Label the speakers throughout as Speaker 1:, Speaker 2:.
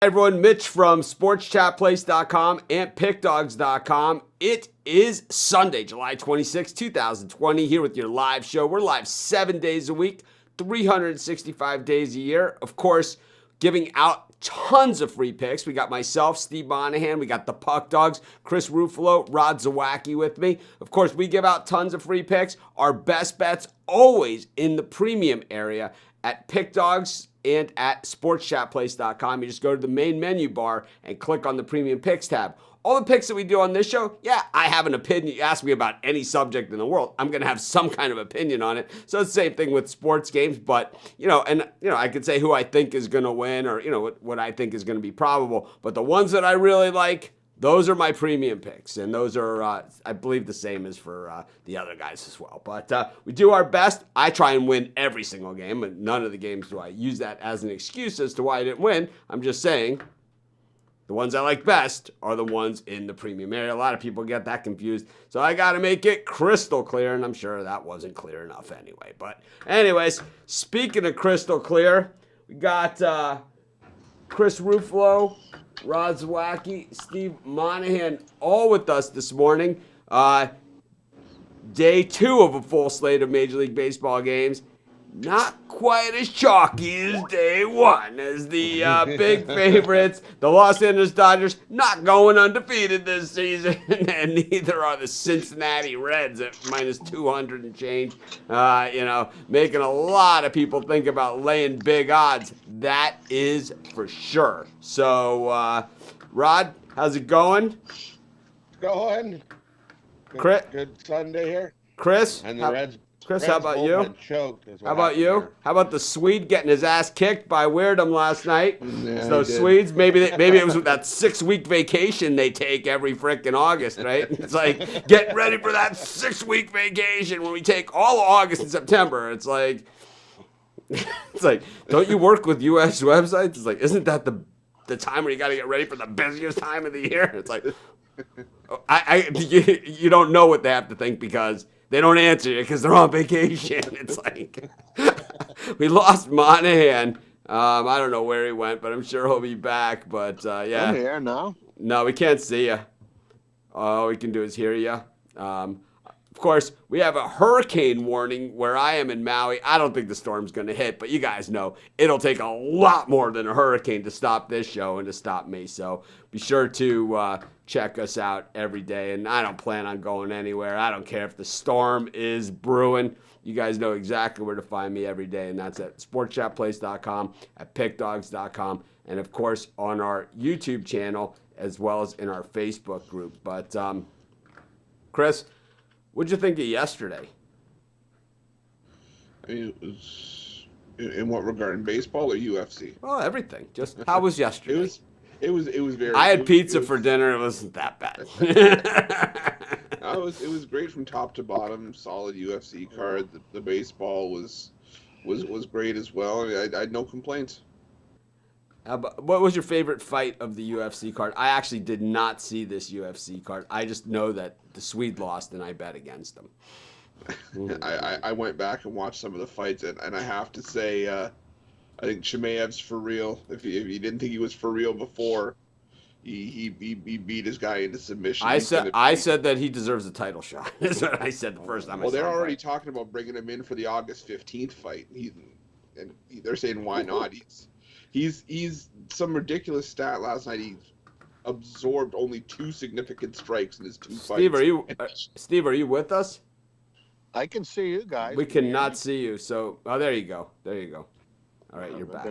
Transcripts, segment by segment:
Speaker 1: Hi everyone, Mitch from sportschatplace.com and pickdogs.com. It is Sunday, July 26, 2020, here with your live show. We're live 7 days a week, 365 days a year. Of course, giving out tons of free picks. We got myself, Steve Monahan. We got the Puck Dogs, Chris Ruffalo, Rod Zawacki with me. Of course, we give out tons of free picks. Our best bets always in the premium area at Pickdogs and at sportschatplace.com. You just go to the main menu bar and click on the premium picks tab. All the picks that we do on this show, yeah, I have an opinion. You ask me about any subject in the world, I'm going to have some kind of opinion on it. So it's the same thing with sports games, but, I could say who I think is going to win or, what I think is going to be probable. But the ones that I really like, those are my premium picks, and those are, I believe, the same as for the other guys as well. But we do our best. I try and win every single game, and none of the games do I use that as an excuse as to why I didn't win. I'm just saying the ones I like best are the ones in the premium area. A lot of people get that confused, so I got to make it crystal clear, and I'm sure that wasn't clear enough anyway. But anyways, speaking of crystal clear, we got Chris Ruffalo, Rod Zawacki, Steve Monahan, all with us this morning. Day 2 of a full slate of Major League Baseball games. Not quite as chalky as day 1, as the big favorites, the Los Angeles Dodgers, not going undefeated this season, and neither are the Cincinnati Reds at minus 200 and change. Making a lot of people think about laying big odds. That is for sure. So, Rod, how's it going?
Speaker 2: Going. Good Sunday here.
Speaker 1: Chris?
Speaker 2: And the Reds.
Speaker 1: Chris, how about you?
Speaker 2: How
Speaker 1: about you?
Speaker 2: Here.
Speaker 1: How about the Swede getting his ass kicked by Weirdham last night?
Speaker 2: Yeah,
Speaker 1: so those Swedes, maybe it was that 6-week vacation they take every frickin' August, right? It's like, get ready for that 6-week vacation when we take all of August and September. It's like, don't you work with U.S. websites? It's like, isn't that the time where you got to get ready for the busiest time of the year? It's like, you don't know what they have to think because they don't answer you because they're on vacation. It's like, we lost Monahan. I don't know where he went, but I'm sure he'll be back. But, yeah.
Speaker 2: I'm here now.
Speaker 1: No, we can't see you. All we can do is hear you. Of course, we have a hurricane warning where I am in Maui. I don't think the storm's going to hit, but you guys know it'll take a lot more than a hurricane to stop this show and to stop me. So be sure to check us out every day. And I don't plan on going anywhere. I don't care if the storm is brewing. You guys know exactly where to find me every day, and that's at sportschatplace.com, at pickdogs.com, and, of course, on our YouTube channel as well as in our Facebook group. But, Chris, what'd you think of yesterday?
Speaker 3: I mean, it was in what regard, in baseball or UFC?
Speaker 1: Oh, everything. Just how was yesterday?
Speaker 3: It was very.
Speaker 1: I had pizza for dinner. It wasn't that bad.
Speaker 3: It was great from top to bottom. Solid UFC card. The baseball was great as well. I mean, I had no complaints.
Speaker 1: What was your favorite fight of the UFC card? I actually did not see this UFC card. I just know that the Swede lost, and I bet against him.
Speaker 3: I went back and watched some of the fights, and I have to say, I think Chimaev's for real. If you didn't think he was for real before, he beat his guy into submission.
Speaker 1: I said that he deserves a title shot. That's what I said the first time.
Speaker 3: Well, they're already talking about bringing him in for the August 15th fight. They're saying why not? He's some ridiculous stat last night. He absorbed only 2 significant strikes in his 2 fights.
Speaker 1: Steve, are you with us?
Speaker 2: I can see you guys.
Speaker 1: We cannot see you. So, there you go. All right, you're back.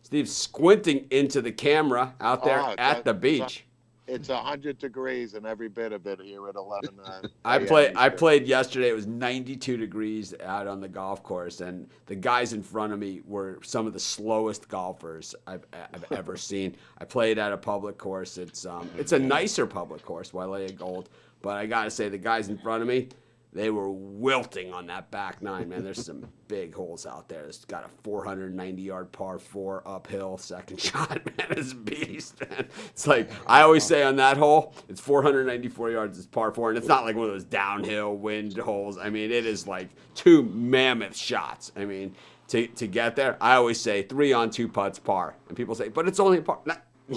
Speaker 1: Steve's squinting into the camera out there at the beach.
Speaker 2: It's 100 degrees and every bit of it here at 11.
Speaker 1: I played yesterday. It was 92 degrees out on the golf course, and the guys in front of me were some of the slowest golfers I've ever seen. I played at a public course. It's a nicer public course, Wailea Gold, but I gotta say the guys in front of me, they were wilting on that back nine, man. There's some big holes out there. It's got a 490-yard par 4 uphill second shot, man. It's a beast, man. It's like, I always say on that hole, it's 494 yards, it's par 4, and it's not like one of those downhill wind holes. I mean, it is like 2 mammoth shots. I mean, to get there, I always say 3 on 2 putts par. And people say, but it's only a par.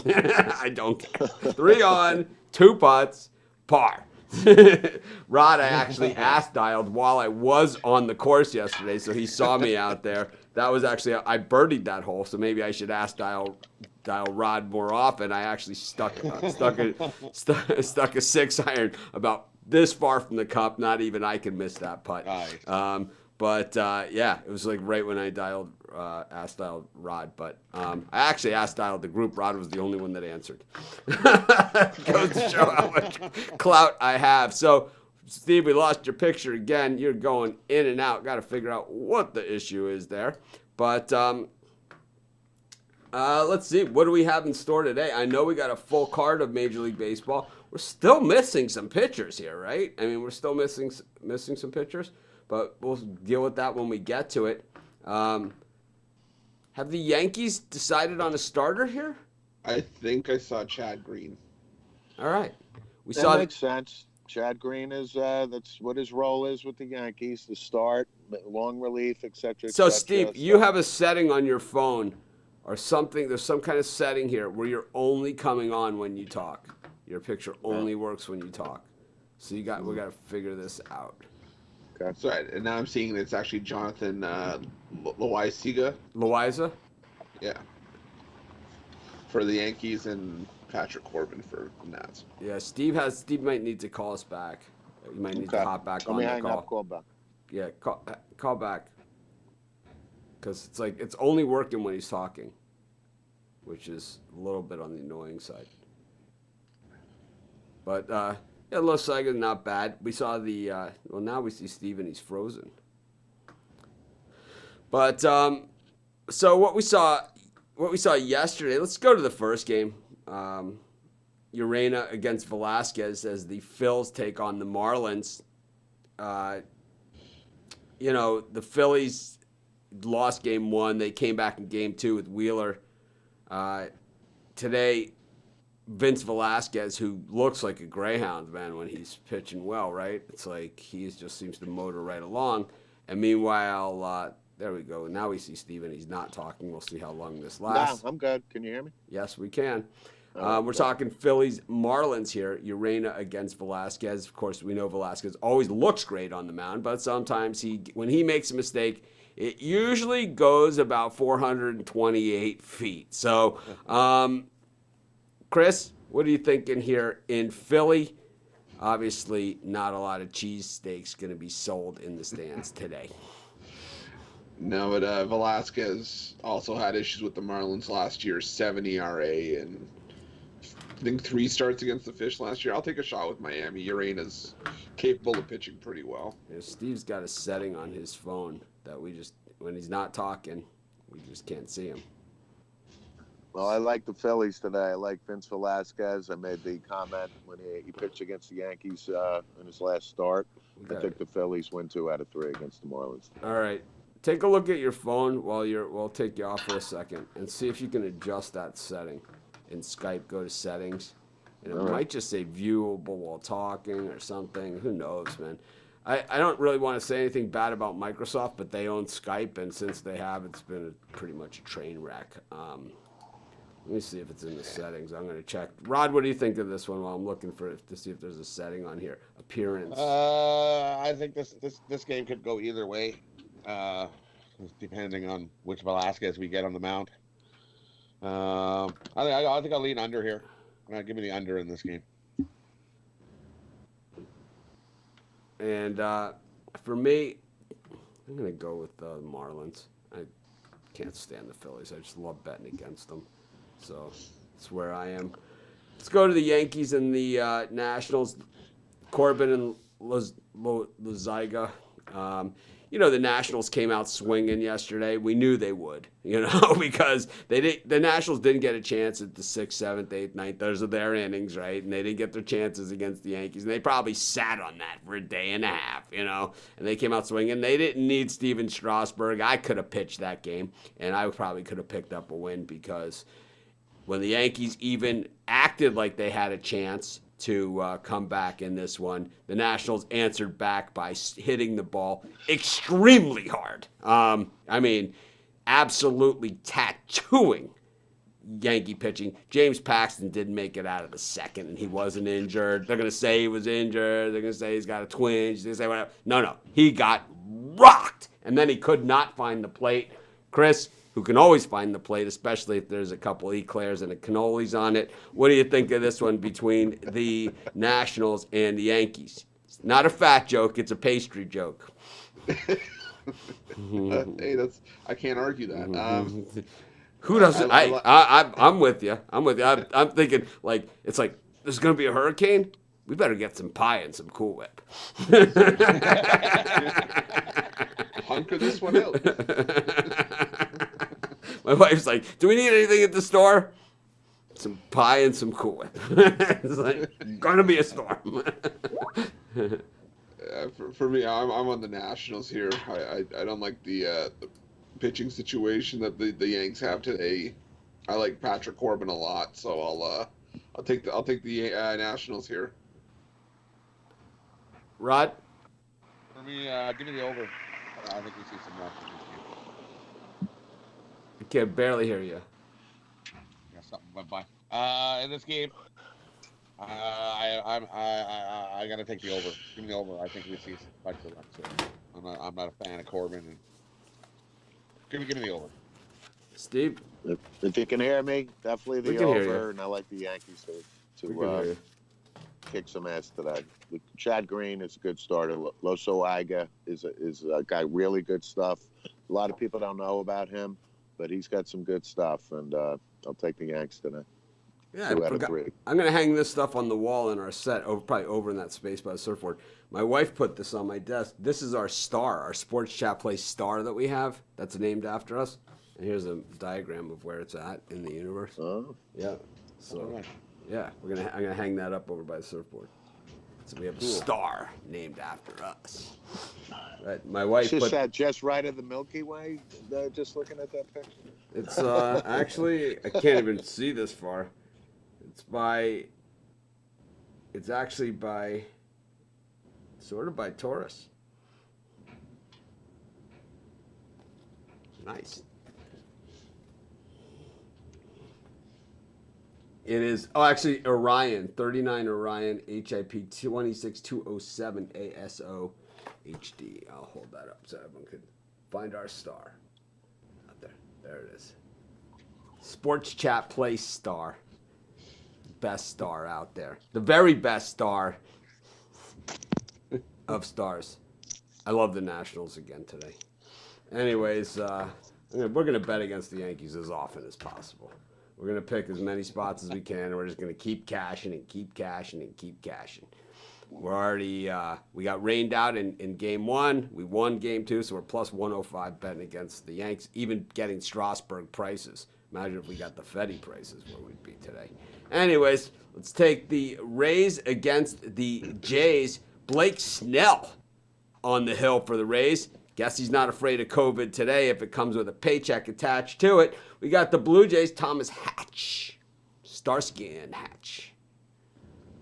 Speaker 1: I don't care. 3 on, 2 putts, par. Rod, I actually dialed while I was on the course yesterday, so he saw me out there. That was actually, I birdied that hole, so maybe I should dial Rod more often. I actually stuck a 6-iron about this far from the cup. Not even I could miss that putt.
Speaker 4: Nice.
Speaker 1: Yeah, it was like right when I dialed Rod. But I actually dialed the group. Rod was the only one that answered. Goes to show how much clout I have. So, Steve, we lost your picture again. You're going in and out. Got to figure out what the issue is there. But let's see. What do we have in store today? I know we got a full card of Major League Baseball. We're still missing some pitchers here, right? I mean, we're still missing some pitchers, but we'll deal with that when we get to it. Have the Yankees decided on a starter here?
Speaker 3: I think I saw Chad Green.
Speaker 1: All right.
Speaker 2: That makes sense. Chad Green is that's what his role is with the Yankees, the start, long relief, etc.
Speaker 1: So, Steve, you have a setting on your phone or something. There's some kind of setting here where you're only coming on when you talk. Your picture only works when you talk. So we got to figure this out.
Speaker 2: Okay.
Speaker 3: So, and now I'm seeing it's actually Jonathan Loaiziga.
Speaker 1: Loaiza?
Speaker 3: Yeah. For the Yankees and Patrick Corbin for the Nats.
Speaker 1: Yeah, Steve might need to call us back. You might need to hop back on the
Speaker 2: hang
Speaker 1: call.
Speaker 2: up, call back.
Speaker 1: Yeah, call back. Because it's only working when he's talking, which is a little bit on the annoying side. But, Loaiza not bad. We saw now we see Steve and he's frozen. But, so what we saw yesterday, let's go to the first game. Urena against Velasquez as the Phils take on the Marlins. The Phillies lost game 1. They came back in game 2 with Wheeler. Today, Vince Velasquez, who looks like a greyhound, man, when he's pitching well, right? It's like he just seems to motor right along. And meanwhile, there we go. Now we see Steven. He's not talking. We'll see how long this lasts.
Speaker 2: No, I'm good. Can you hear me?
Speaker 1: Yes, we can. We're talking Phillies Marlins here. Urena against Velasquez. Of course, we know Velasquez always looks great on the mound, but sometimes when he makes a mistake, it usually goes about 428 feet. So, Chris, what are you thinking here in Philly? Obviously, not a lot of cheesesteaks going to be sold in the stands today.
Speaker 3: No, but Velasquez also had issues with the Marlins last year, 7 ERA, and I think 3 starts against the Fish last year. I'll take a shot with Miami. Urena's capable of pitching pretty well.
Speaker 1: Yeah, Steve's got a setting on his phone that when he's not talking, we just can't see him.
Speaker 2: Well, I like the Phillies today. I like Vince Velasquez. I made the comment when he pitched against the Yankees in his last start. I think the Phillies win 2 out of 3 against the Marlins.
Speaker 1: All right. Take a look at your phone we'll take you off for a second and see if you can adjust that setting. In Skype, go to settings. And it might just say viewable while talking or something. Who knows, man? I don't really want to say anything bad about Microsoft, but they own Skype, and since they have, it's been pretty much a train wreck. Let me see if it's in the settings. I'm going to check. Rod, what do you think of this one while I'm looking to see if there's a setting on here? Appearance.
Speaker 4: I think this game could go either way, depending on which Velasquez we get on the mound. I think I'll lean under here. Give me the under in this game.
Speaker 1: And for me, I'm going to go with the Marlins. I can't stand the Phillies. I just love betting against them. So that's where I am. Let's go to the Yankees and the Nationals. Corbin and Loaiza. The Nationals came out swinging yesterday. We knew they would, because the Nationals didn't get a chance at the 6th, 7th, 8th, 9th. Those are their innings, right? And they didn't get their chances against the Yankees. And they probably sat on that for a day and a half, And they came out swinging. They didn't need Steven Strasburg. I could have pitched that game, and I probably could have picked up a win because when the Yankees even acted like they had a chance to come back in this one, the Nationals answered back by hitting the ball extremely hard. Absolutely tattooing Yankee pitching. James Paxton didn't make it out of the second, and he wasn't injured. They're going to say he was injured. They're going to say he's got a twinge. They're going to say whatever. No. He got rocked, and then he could not find the plate. Chris, who can always find the plate, especially if there's a couple eclairs and a cannolis on it. What do you think of this one between the Nationals and the Yankees? It's not a fat joke. It's a pastry joke.
Speaker 3: Hey, I can't argue that.
Speaker 1: Who doesn't? I'm with you. I'm thinking it's like there's gonna be a hurricane. We better get some pie and some Cool Whip.
Speaker 3: Hunker this one out.
Speaker 1: My wife's like, "Do we need anything at the store?" Some pie and some Cool Whip. It's like gonna be a storm.
Speaker 3: For me, I'm on the Nationals here. I don't like the pitching situation that the Yanks have today. I like Patrick Corbin a lot, so I'll take the Nationals here.
Speaker 1: Rod?
Speaker 4: For me, give me the over. I think we see some runs in this game.
Speaker 1: I can barely hear you.
Speaker 4: Yeah, something went by. In this game, I gotta take the over. Give me the over. I think we see some bunch of runs here. I'm not a fan of Corbin. And give me the over.
Speaker 1: Steve?
Speaker 2: If you can hear me, definitely
Speaker 1: We
Speaker 2: the
Speaker 1: can hear you.
Speaker 2: over, and I like the Yankees
Speaker 1: We
Speaker 2: to
Speaker 1: can hear you.
Speaker 2: kick some ass today. Chad Green is a good starter. Loso Iga is a guy, really good stuff. A lot of people don't know about him, but he's got some good stuff, and I'll take the Yanks today.
Speaker 1: Yeah,
Speaker 2: 2 out of 3.
Speaker 1: I'm going to hang this stuff on the wall in our set, probably over in that space by the surfboard. My wife put this on my desk. This is our star, our Sports Chat Play star that we have. That's named after us. And here's a diagram of where it's at in the universe.
Speaker 2: Oh,
Speaker 1: Yeah. So, yeah, I'm gonna hang that up over by the surfboard. So we have a star named after us. Right. My wife
Speaker 2: just
Speaker 1: put.
Speaker 2: that just right of the Milky Way. Just looking at that picture.
Speaker 1: It's actually I can't even see this far. It's actually by sort of by Taurus. Nice. It is actually Orion 39 Orion HIP 26207 ASO HD. I'll hold that up so everyone could find our star. Out there. There it is. Sports Chat Play star. Best star out there. The very best star of stars. I love the Nationals again today. Anyways, we're going to bet against the Yankees as often as possible. We're going to pick as many spots as we can, and we're just going to keep cashing and keep cashing and keep cashing. We're already, we got rained out in game 1. We won game 2, so we're plus 105 betting against the Yanks, even getting Strasburg prices. Imagine if we got the Fetty prices where we'd be today. Anyways, let's take the Rays against the Jays. Blake Snell on the hill for the Rays. Guess he's not afraid of COVID today if it comes with a paycheck attached to it. We got the Blue Jays, Thomas Hatch. Starsky and Hatch.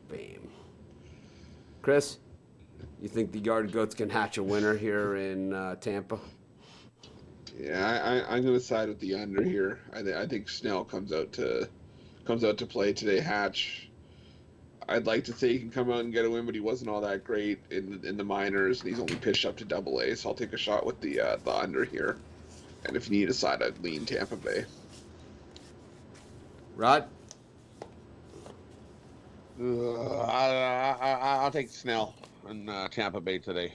Speaker 1: Bam. Chris, you think the Yard Goats can hatch a winner here in Tampa?
Speaker 3: Yeah, I'm going to side with the under here. I think Snell comes out to play today. Hatch, I'd like to say he can come out and get a win, but he wasn't all that great in the minors, and he's only pitched up to Double-A. So I'll take a shot with the under here. And if you need a side, I'd lean Tampa Bay.
Speaker 1: Rod?
Speaker 4: I'll take Snell in Tampa Bay today.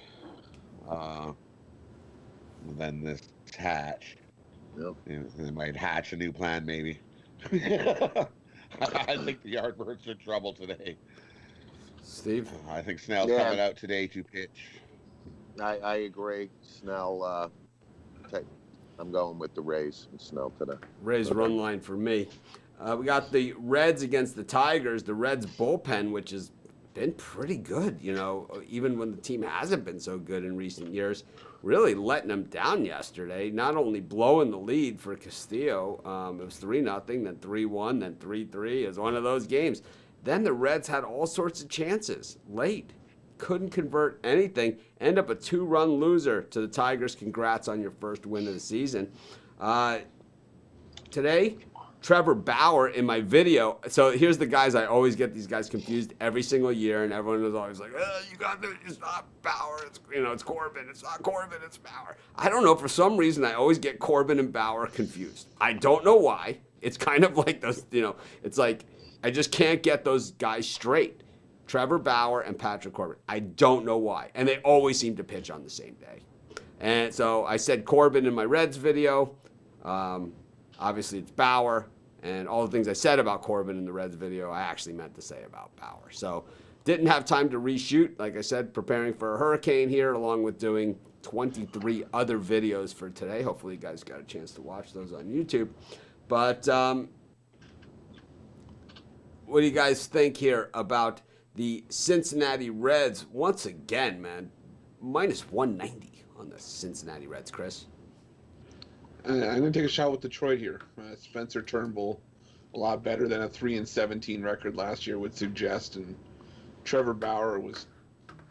Speaker 4: Then this Hatch.
Speaker 2: Yep.
Speaker 4: They might hatch a new plan, maybe. I think the Yardbirds are in trouble today.
Speaker 1: Steve?
Speaker 4: I think Snell's
Speaker 2: Yeah.
Speaker 4: coming out today to pitch.
Speaker 2: I agree. Snell. I'm going with the Rays and Snell today.
Speaker 1: Rays run line for me. We got the Reds against the Tigers. The Reds bullpen, which has been pretty good, even when the team hasn't been so good in recent years. Really letting them down yesterday. Not only blowing the lead for Castillo. It was 3-0, then 3-1, then 3-3. It was one of those games. Then the Reds had all sorts of chances late. Couldn't convert anything. End up a 2-run loser to the Tigers. Congrats on your first win of the season. Today, Trevor Bauer in my video. So here's the guys. I always get these guys confused every single year, and everyone is always like, you got to, it's not Bauer. It's Corbin. It's not Corbin. It's Bauer. I don't know. For some reason, I always get Corbin and Bauer confused. I don't know why. It's kind of like those, it's like I just can't get those guys straight. Trevor Bauer and Patrick Corbin. I don't know why. And they always seem to pitch on the same day. And so I said Corbin in my Reds video. Obviously, it's Bauer, and all the things I said about Corbin in the Reds video, I actually meant to say about Bauer. So didn't have time to reshoot. Like I said, preparing for a hurricane here, along with doing 23 other videos for today. Hopefully, you guys got a chance to watch those on YouTube. But what do you guys think here about the Cincinnati Reds? Once again, man, minus 190 on the Cincinnati Reds, Chris.
Speaker 3: I'm going to take a shot with Detroit here. Spencer Turnbull, a lot better than a 3-17 record last year would suggest, and Trevor Bauer was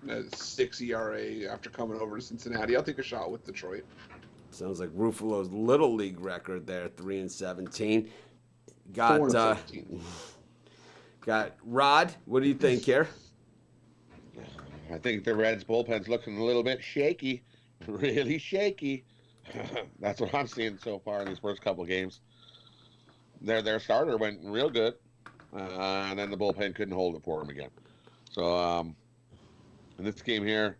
Speaker 3: a 6 ERA after coming over to Cincinnati. I'll take a shot with Detroit.
Speaker 1: Sounds like Ruffalo's little league record there, 3-17.
Speaker 3: 4-17.
Speaker 1: Got Rod. What do you think here?
Speaker 4: I think the Reds bullpen's looking a little bit shaky, really shaky. That's what I'm seeing so far in these first couple games. Their starter went real good, and then the bullpen couldn't hold it for him again. So in this game here,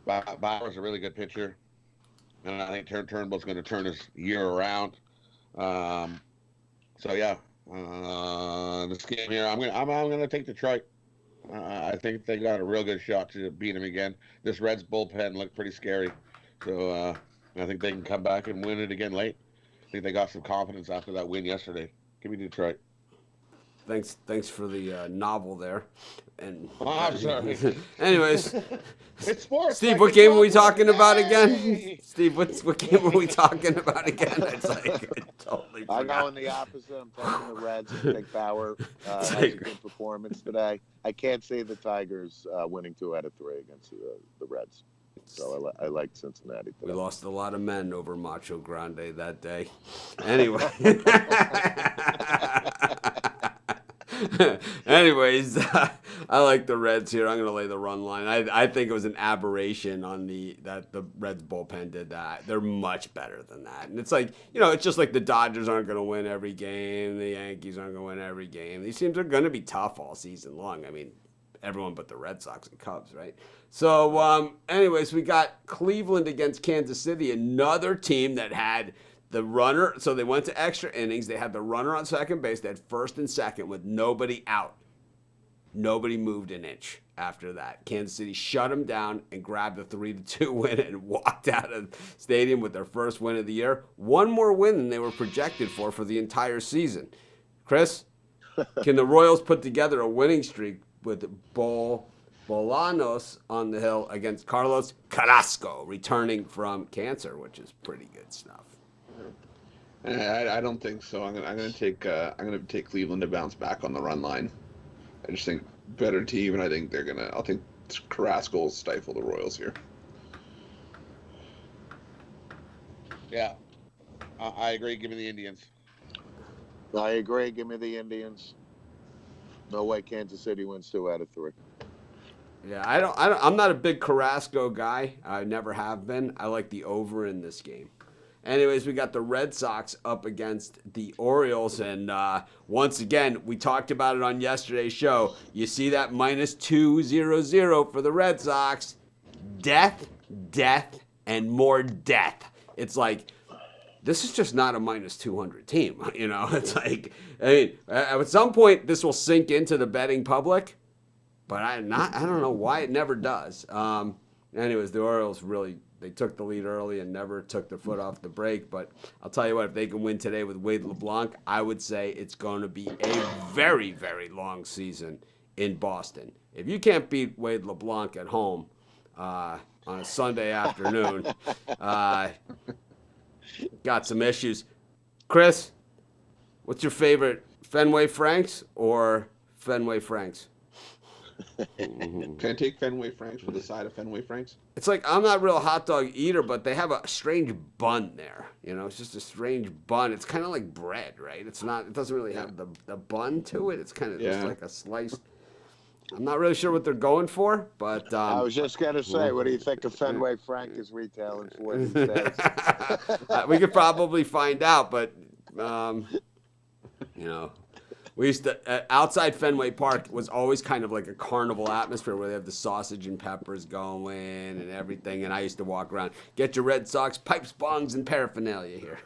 Speaker 4: Bauer's a really good pitcher, and I think Turnbull's going to turn his year around. So yeah, this game here, I'm gonna take Detroit. I think they got a real good shot to beat him again. This Reds bullpen looked pretty scary, so I think they can come back and win it again late. I think they got some confidence after that win yesterday. Give me Detroit.
Speaker 1: Thanks for the novel there. And
Speaker 4: I'm sorry.
Speaker 1: Anyways,
Speaker 4: It's sports.
Speaker 1: Steve,
Speaker 4: like
Speaker 1: what
Speaker 4: it's
Speaker 1: game are we
Speaker 4: football.
Speaker 1: talking about again?
Speaker 4: Yay!
Speaker 1: Steve, what game are we talking about again? It's like I totally
Speaker 2: I'm
Speaker 1: forgot.
Speaker 2: going the opposite. I'm taking the Reds. I think Bauer has a
Speaker 1: like-
Speaker 2: good performance today. I can't see the Tigers winning 2 out of 3 against the Reds. So I like Cincinnati
Speaker 1: We
Speaker 2: today.
Speaker 1: lost a lot of men over Macho Grande that day. Anyway. Anyways, I like the Reds here. I'm going to lay the run line. I think it was an aberration that the Reds bullpen did that. They're much better than that. And it's like, it's just like the Dodgers aren't going to win every game. The Yankees aren't going to win every game. These teams are going to be tough all season long. I mean, everyone but the Red Sox and Cubs, right? So, anyways, we got Cleveland against Kansas City, another team that had the runner. So they went to extra innings. They had the runner on second base. They had first and second with nobody out. Nobody moved an inch after that. Kansas City shut them down and grabbed a 3-2 win and walked out of the stadium with their first win of the year. One more win than they were projected for the entire season. Chris, can the Royals put together a winning streak with Bolanos on the hill against Carlos Carrasco, returning from cancer, which is pretty good stuff.
Speaker 3: I don't think so. I'm gonna take Cleveland to bounce back on the run line. I just think better team, and I think I think Carrasco will stifle the Royals here.
Speaker 4: Yeah, I agree. Give me the Indians.
Speaker 2: I agree. Give me the Indians. No way Kansas City wins 2 out of 3.
Speaker 1: Yeah, I'm not a big Carrasco guy. I never have been. I like the over in this game. Anyways, we got the Red Sox up against the Orioles, and once again, we talked about it on yesterday's show. You see that minus 200 for the Red Sox. Death, and more death. It's like, this is just not a minus 200 team. It's like, I mean, at some point, this will sink into the betting public, but I don't know why it never does. Anyways, the Orioles really, they took the lead early and never took their foot off the brake. But I'll tell you what, if they can win today with Wade LeBlanc, I would say it's going to be a very, very long season in Boston. If you can't beat Wade LeBlanc at home on a Sunday afternoon, got some issues. Chris, what's your favorite, Fenway Franks or Fenway Franks? Mhm.
Speaker 3: Can I take Fenway Franks for the side of Fenway Franks?
Speaker 1: It's like I'm not a real hot dog eater, but they have a strange bun there. You know, it's just a strange bun. It's kind of like bread, right? It's not. It doesn't really have the bun to it. It's kind of just
Speaker 3: Yeah.
Speaker 1: like a sliced. I'm not really sure what they're going for, but
Speaker 2: I was just gonna say, what do you think of Fenway Frank is retailing for these days?
Speaker 1: we could probably find out, but you know, we used to outside Fenway Park was always kind of like a carnival atmosphere where they have the sausage and peppers going and everything. And I used to walk around, get your Red Sox pipes, bongs, and paraphernalia here,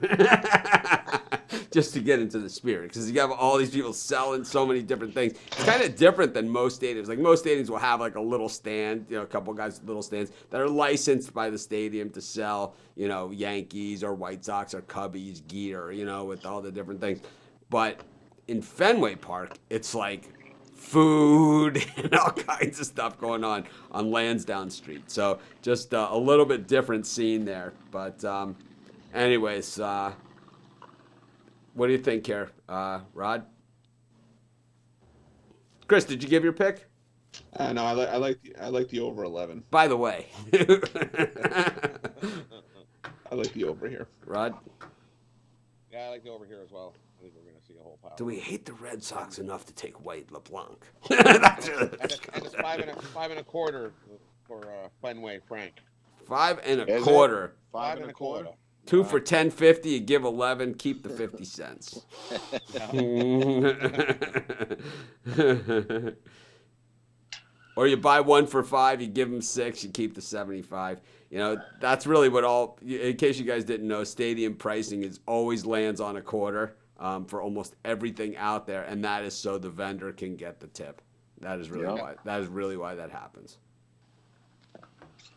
Speaker 1: just to get into the spirit. Because you have all these people selling so many different things. It's kind of different than most stadiums. Like most stadiums will have like a little stand, you know, a couple guys with little stands that are licensed by the stadium to sell, you know, Yankees or White Sox or Cubbies gear, you know, with all the different things. But in Fenway Park, it's like food and all kinds of stuff going on Lansdowne Street. So just a little bit different scene there. But anyways, what do you think here, Rod? Chris, did you give your pick?
Speaker 3: No, I like the over 11.
Speaker 1: By the way,
Speaker 3: I like the over here.
Speaker 1: Rod,
Speaker 4: Yeah, I like the over here as well. I think we're going to see a whole pile.
Speaker 1: do we hate the Red Sox enough to take White LeBlanc? That's really
Speaker 4: And it's five and a quarter for Fenway Frank.
Speaker 1: 5 and a
Speaker 2: Is it?
Speaker 1: quarter.
Speaker 2: Five and a quarter.
Speaker 1: 2 for $10.50. You give 11. Keep the 50 cents. Or you buy 1 for $5. You give them 6. You keep the 75. You know, that's really what all. In case you guys didn't know, stadium pricing is always lands on a quarter for almost everything out there, and that is so the vendor can get the tip. That is really why. That is really why that happens.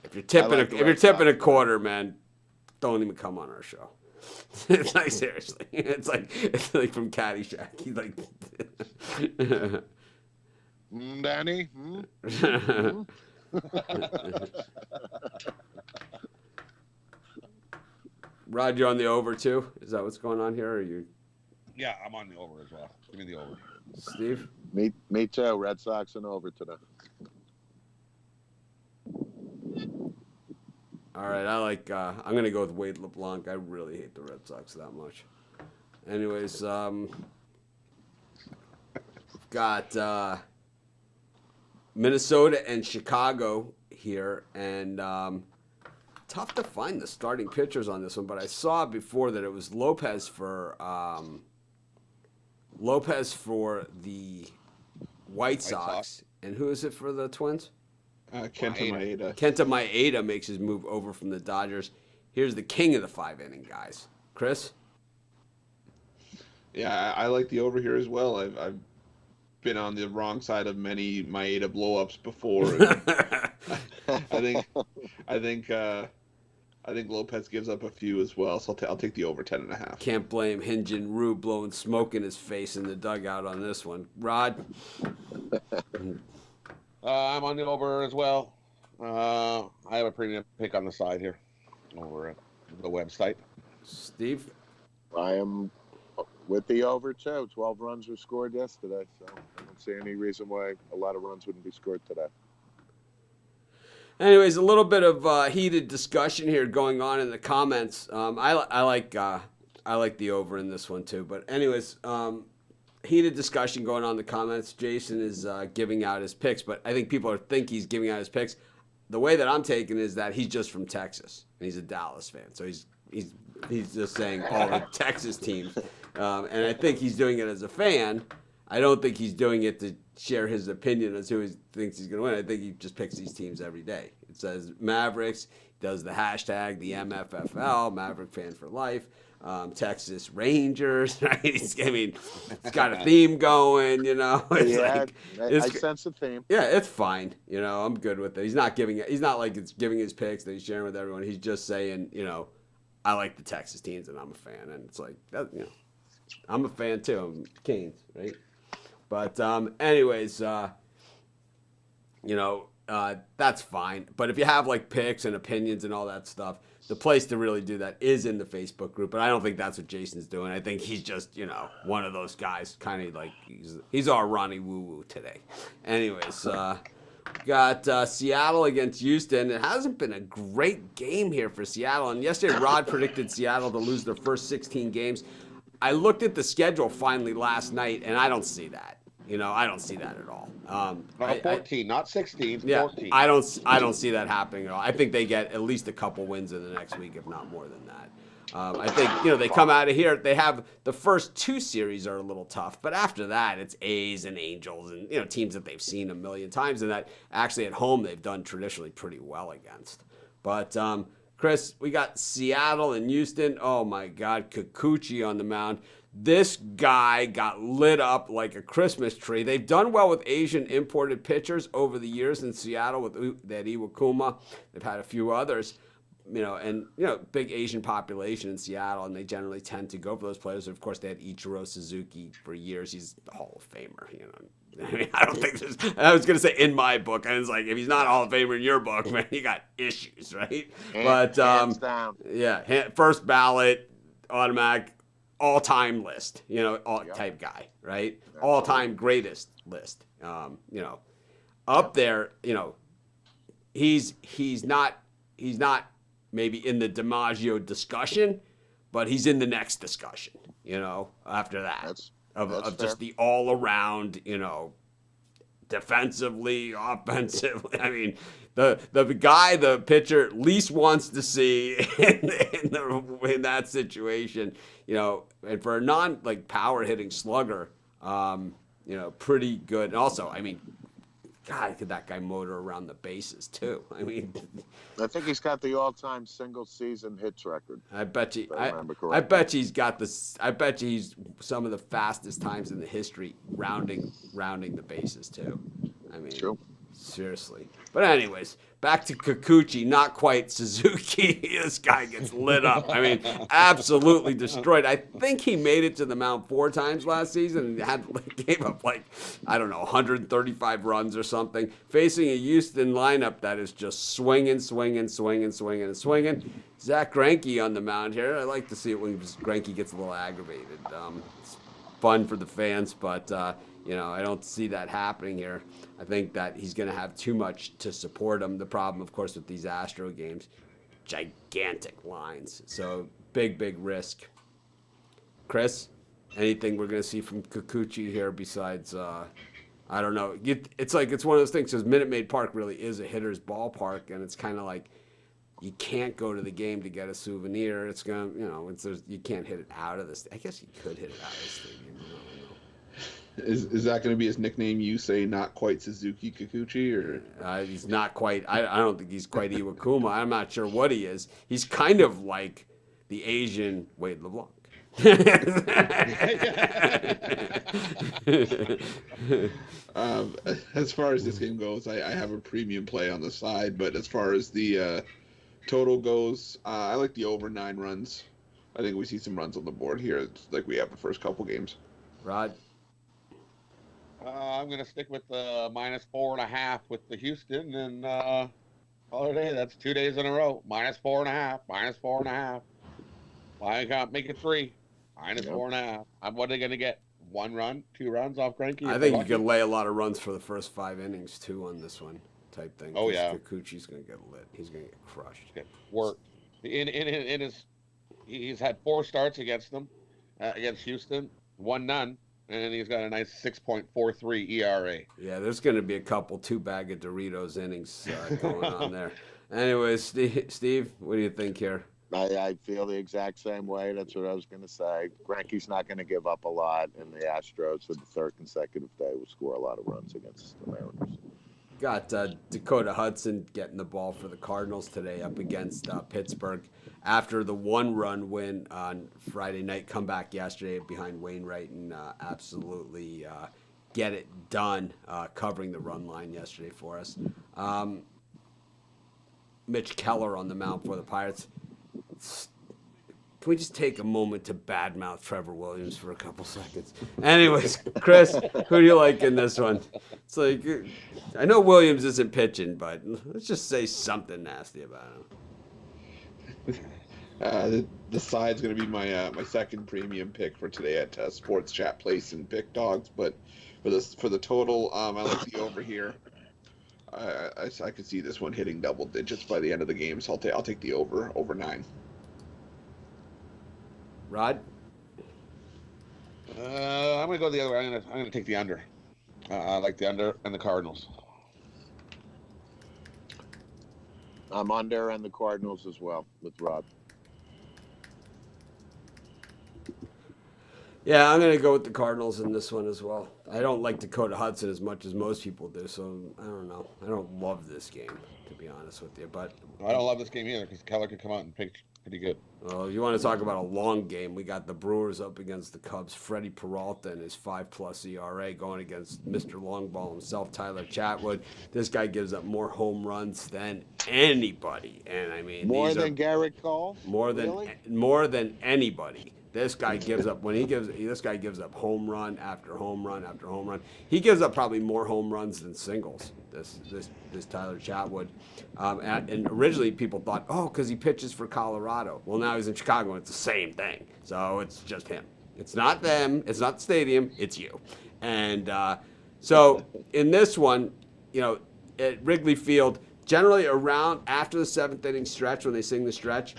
Speaker 1: If you're tipping,
Speaker 2: like the
Speaker 1: if you're
Speaker 2: Red
Speaker 1: tipping a
Speaker 2: Sox.
Speaker 1: quarter, man, don't even come on our show. It's like seriously. It's like from Caddyshack. He's like,
Speaker 2: Danny?
Speaker 1: Rod, you're on the over too. Is that what's going on here? Or are you,
Speaker 4: Yeah, I'm on the over as well. Give me the over.
Speaker 1: Steve?
Speaker 2: Me too. Red Sox and over today.
Speaker 1: All right, I like. I'm gonna go with Wade LeBlanc. I really hate the Red Sox that much. Anyways, got Minnesota and Chicago here, and tough to find the starting pitchers on this one. But I saw before that it was Lopez for the White Sox, and who is it for the Twins?
Speaker 3: Kenta Maeda.
Speaker 1: Kenta Maeda makes his move over from the Dodgers. Here's the king of the 5-inning guys. Chris?
Speaker 3: Yeah, I like the over here as well. I've been on the wrong side of many Maeda blowups before. I think Lopez gives up a few as well, so I'll take the over 10.5.
Speaker 1: Can't blame Hyun-Jin Ryu blowing smoke in his face in the dugout on this one. Rod?
Speaker 4: I'm on the over as well. I have a premium pick on the side here over at the website.
Speaker 1: Steve?
Speaker 2: I am with the over too. 12 runs were scored yesterday, so I don't see any reason why a lot of runs wouldn't be scored today.
Speaker 1: Anyways, a little bit of heated discussion here going on in the comments. I like the over in this one too. But anyways, heated discussion going on in the comments. Jason is giving out his picks, but I think people think he's giving out his picks. The way that I'm taking is that he's just from Texas and he's a Dallas fan, so he's just saying all the Texas teams, and I think he's doing it as a fan. I don't think he's doing it to share his opinion as who he thinks he's going to win. I think he just picks these teams every day. It says Mavericks, does the hashtag, the MFFL, Maverick fan for life, Texas Rangers, right? It's got a theme going, you know. It's like,
Speaker 2: I sense a theme.
Speaker 1: yeah, it's fine. You know, I'm good with it. He's not like it's giving his picks that he's sharing with everyone. He's just saying, you know, I like the Texas teams and I'm a fan. And it's like, that, you know, I'm a fan too. I'm Canes, right? But anyways, you know, that's fine. But if you have like picks and opinions and all that stuff, the place to really do that is in the Facebook group. But I don't think that's what Jason's doing. I think he's just, one of those guys, kind of like he's our Ronnie Woo Woo today. Anyways, got Seattle against Houston. It hasn't been a great game here for Seattle. And yesterday, Rod predicted Seattle to lose their first 16 games. I looked at the schedule finally last night, and I don't see that. I don't see that at all.
Speaker 4: 14, not 16,
Speaker 1: yeah,
Speaker 4: 14.
Speaker 1: I don't see that happening at all. I think they get at least a couple wins in the next week, if not more than that. I think, they come out of here. They have the first 2 series are a little tough, but after that, it's A's and Angels and, teams that they've seen a million times and that actually at home they've done traditionally pretty well against. But, Chris, we got Seattle and Houston. Oh, my God, Kikuchi on the mound. This guy got lit up like a Christmas tree. They've done well with Asian imported pitchers over the years in Seattle with that Iwakuma. They've had a few others. Big Asian population in Seattle, and they generally tend to go for those players. Of course, they had Ichiro Suzuki for years. He's the Hall of Famer, I mean, I don't think there's. I was gonna say in my book, and it's like if he's not a Hall of Famer in your book, man, you got issues, right?
Speaker 2: Hands down.
Speaker 1: Yeah, first ballot, automatic, all-time list, type guy, right? All-time greatest list, up there, he's not maybe in the DiMaggio discussion, but he's in the next discussion, after that.
Speaker 2: That's
Speaker 1: of just the all-around, defensively, offensively. I mean, the guy the pitcher least wants to see in that situation, and for a power hitting slugger, pretty good. And also, I mean, God, could that guy motor around the bases too? I mean,
Speaker 2: I think he's got the all-time single-season hits record.
Speaker 1: I bet you.
Speaker 2: I
Speaker 1: bet you he's got this. I bet you he's some of the fastest times in the history rounding the bases too. I mean,
Speaker 2: True.
Speaker 1: Seriously. But anyways, back to Kikuchi, not quite Suzuki. This guy gets lit up. I mean, absolutely destroyed. I think he made it to the mound 4 times last season and gave up 135 runs or something, facing a Houston lineup that is just swinging. Zach Greinke on the mound here. I like to see it when Greinke gets a little aggravated. It's fun for the fans, but I don't see that happening here. I think that he's going to have too much to support him. The problem, of course, with these Astro games, gigantic lines. So big risk. Chris, anything we're going to see from Kikuchi here besides, I don't know. It's one of those things because Minute Maid Park really is a hitter's ballpark, and it's kind of like you can't go to the game to get a souvenir. It's going to, you can't hit it out of this. I guess you could hit it out of the stadium.
Speaker 3: Is that going to be his nickname? You say not quite Suzuki Kikuchi, or
Speaker 1: he's not quite. I don't think he's quite Iwakuma. I'm not sure what he is. He's kind of like the Asian Wade LeBlanc.
Speaker 3: As far as this game goes, I have a premium play on the side, but as far as the total goes, I like the over 9 runs. I think we see some runs on the board here, like we have the first couple games.
Speaker 1: Rod?
Speaker 4: I'm going to stick with the -4.5 with the Houston, and call it a day. That's 2 days in a row. -4.5, -4.5. I can't make it 3. -4.5. What are they going to get? 1 run, 2 runs off Greinke?
Speaker 1: I think you could lay a lot of runs for the first 5 innings, too, on this one type thing.
Speaker 4: Oh, yeah.
Speaker 1: Kikuchi's going to get lit. He's going to get crushed.
Speaker 4: Get worked. He's had 4 starts against them, against Houston, 1 none. And he's got a nice 6.43 ERA.
Speaker 1: Yeah, there's going to be a couple 2-bag of Doritos innings going on there. Anyways, Steve, what do you think here?
Speaker 2: I feel the exact same way. That's what I was going to say. Greinke's not going to give up a lot, and the Astros, for the 3rd consecutive day, will score a lot of runs against the Mariners.
Speaker 1: Got Dakota Hudson getting the ball for the Cardinals today up against Pittsburgh after the 1-run win on Friday night comeback yesterday behind Wainwright and absolutely get it done covering the run line yesterday for us. Mitch Keller on the mound for the Pirates. Can we just take a moment to badmouth Trevor Williams for a couple seconds? Anyways, Chris, who do you like in this one? It's like, I know Williams isn't pitching, but let's just say something nasty about him.
Speaker 3: The side's going to be my my second premium pick for today at Sports Chat Place and Pick Dogs, but for the total, I like the over here. I could see this one hitting double digits by the end of the game, so I'll take the over 9.
Speaker 1: Rod?
Speaker 4: I'm gonna go the other way. I'm gonna take the under. I like the under and the Cardinals.
Speaker 2: I'm under and the Cardinals as well with Rob.
Speaker 1: Yeah, I'm going to go with the Cardinals in this one as well. I don't like Dakota Hudson as much as most people do, so I don't know. I don't love this game, to be honest with you. But
Speaker 4: I don't love this game either because Keller could come out and pitch pretty good.
Speaker 1: Well, you want to talk about a long game? We got the Brewers up against the Cubs. Freddie Peralta and his 5+ ERA going against Mr. Longball himself, Tyler Chatwood. This guy gives up more home runs than anybody, and I mean
Speaker 2: More than Garrett Cole?
Speaker 1: more than anybody. This guy gives up this guy gives up home run after home run after home run. He gives up probably more home runs than singles. This Tyler Chatwood, and originally people thought, because he pitches for Colorado. Well, now he's in Chicago, and it's the same thing. So it's just him. It's not them. It's not the stadium. It's you. And so in this one, at Wrigley Field, generally around after the 7th inning stretch, when they sing the stretch,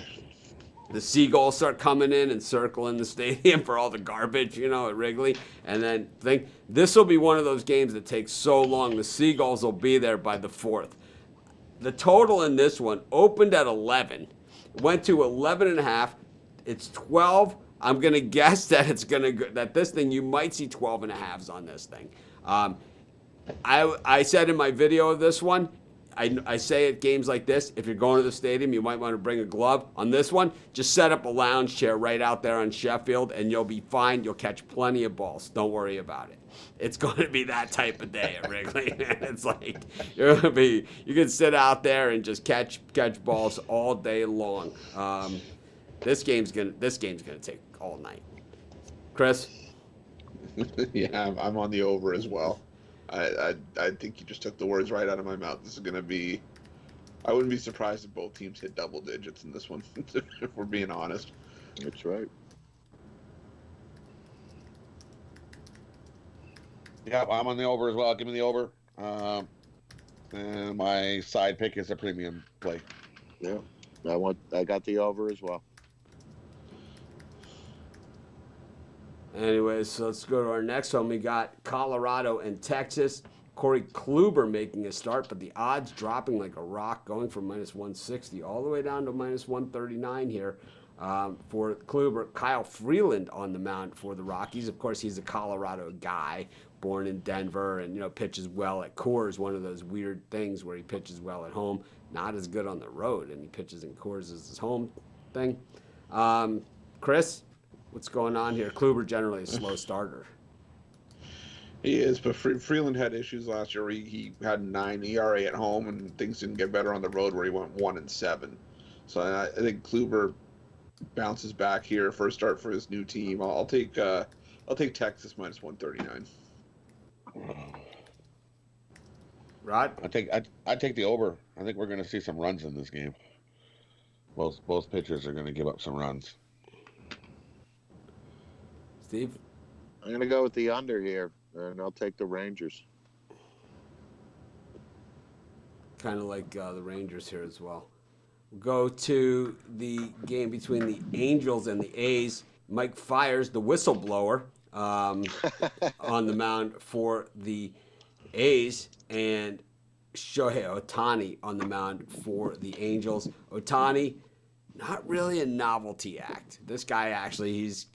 Speaker 1: the seagulls start coming in and circling the stadium for all the garbage, at Wrigley. And then this will be one of those games that takes so long. The seagulls will be there by the 4th. The total in this one opened at 11, went to 11.5. It's 12. I'm going to guess that that this thing, you might see 12.5s on this thing. I said in my video of this one, I say at games like this, if you're going to the stadium, you might want to bring a glove. On this one, just set up a lounge chair right out there on Sheffield, and you'll be fine. You'll catch plenty of balls. Don't worry about it. It's going to be that type of day at Wrigley. It's like you can sit out there and just catch balls all day long. This game's gonna take all night. Chris?
Speaker 3: Yeah, I'm on the over as well. I think you just took the words right out of my mouth. This is going to be... I wouldn't be surprised if both teams hit double digits in this one, if we're being honest.
Speaker 2: That's right.
Speaker 4: Yeah, I'm on the over as well. Give me the over. And my side pick is a premium play.
Speaker 2: Yeah, I got the over as well.
Speaker 1: Anyways, so let's go to our next one. We got Colorado and Texas. Corey Kluber making a start, but the odds dropping like a rock, going from -160 all the way down to -139 here for Kluber. Kyle Freeland on the mound for the Rockies. Of course, he's a Colorado guy, born in Denver, and pitches well at Coors. One of those weird things where he pitches well at home, not as good on the road, and he pitches in Coors as his home thing. Chris? What's going on here? Kluber generally a slow starter.
Speaker 3: He is, but Freeland had issues last year. He had 9 ERA at home, and things didn't get better on the road where he went 1-7. So I think Kluber bounces back here for a start for his new team. I'll take Texas -139.
Speaker 1: Rod?
Speaker 4: I take the over. I think we're going to see some runs in this game. Both pitchers are going to give up some runs.
Speaker 1: Steve?
Speaker 2: I'm going to go with the under here, and I'll take the Rangers.
Speaker 1: Kind of like the Rangers here as well. We'll go to the game between the Angels and the A's. Mike Fiers, the whistleblower, on the mound for the A's, and Shohei Ohtani on the mound for the Angels. Ohtani, not really a novelty act. This guy actually, he's